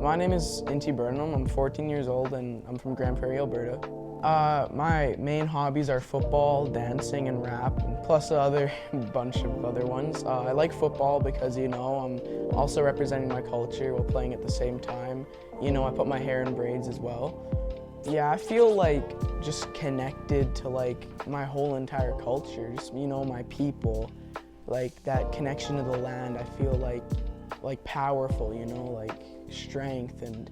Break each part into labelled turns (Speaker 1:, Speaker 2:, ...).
Speaker 1: My name is Inti Burnham. I'm 14 years old and I'm from Grande Prairie, Alberta. My main hobbies are football, dancing, and rap, plus a bunch of other ones. I like football because, I'm also representing my culture while playing at the same time. I put my hair in braids as well. Yeah, I feel just connected to my whole entire culture, just, my people. That connection to the land, I feel powerful, strength, and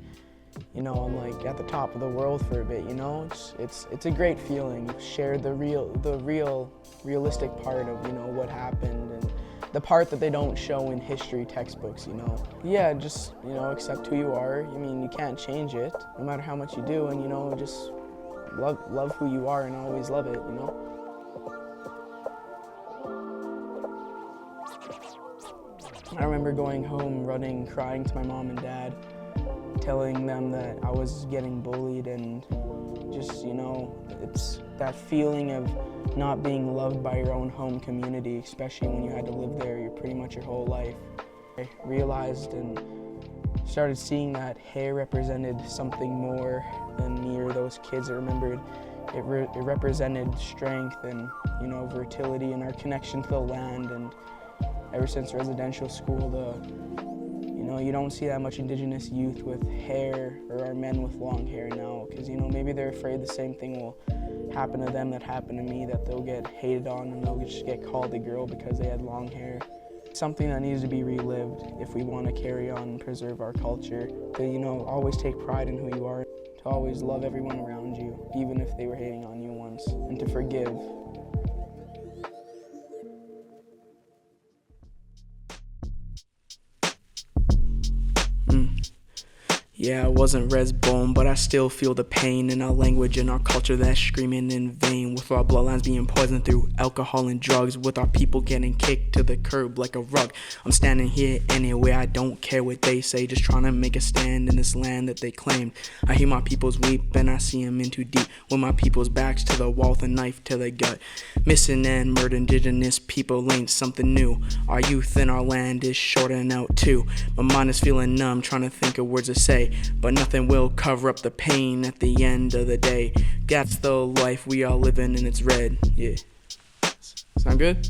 Speaker 1: I'm at the top of the world for a bit, it's a great feeling. Share the realistic part of what happened and the part that they don't show in history textbooks, Yeah, just accept who you are. You can't change it no matter how much you do, and just love who you are and always love it, I remember going home, running, crying to my mom and dad, telling them that I was getting bullied, and just, it's that feeling of not being loved by your own home community, especially when you had to live there pretty much your whole life. I realized and started seeing that hair represented something more than me or those kids. I remembered it represented strength and, fertility and our connection to the land. And ever since residential school, you don't see that much indigenous youth with hair, or our men with long hair now, because maybe they're afraid the same thing will happen to them that happened to me, that they'll get hated on and they'll just get called a girl because they had long hair. It's something that needs to be relived if we want to carry on and preserve our culture. To always take pride in who you are, to always love everyone around you, even if they were hating on you once, and to forgive. Yeah, I wasn't res born, but I still feel the pain in our language and our culture that's screaming in vain. With our bloodlines being poisoned through alcohol and drugs, with our people getting kicked to the curb like a rug. I'm standing here anyway, I don't care what they say, just trying to make a stand in this land that they claimed. I hear my peoples weep and I see them in too deep, with my people's backs to the wall, the knife to the gut. Missing and murdered indigenous people ain't something new. Our youth and our land is shorting out too. My mind is feeling numb, trying to think of words to say, but nothing will cover up the pain at the end of the day. That's the life we are living and it's red. Yeah. Sound good?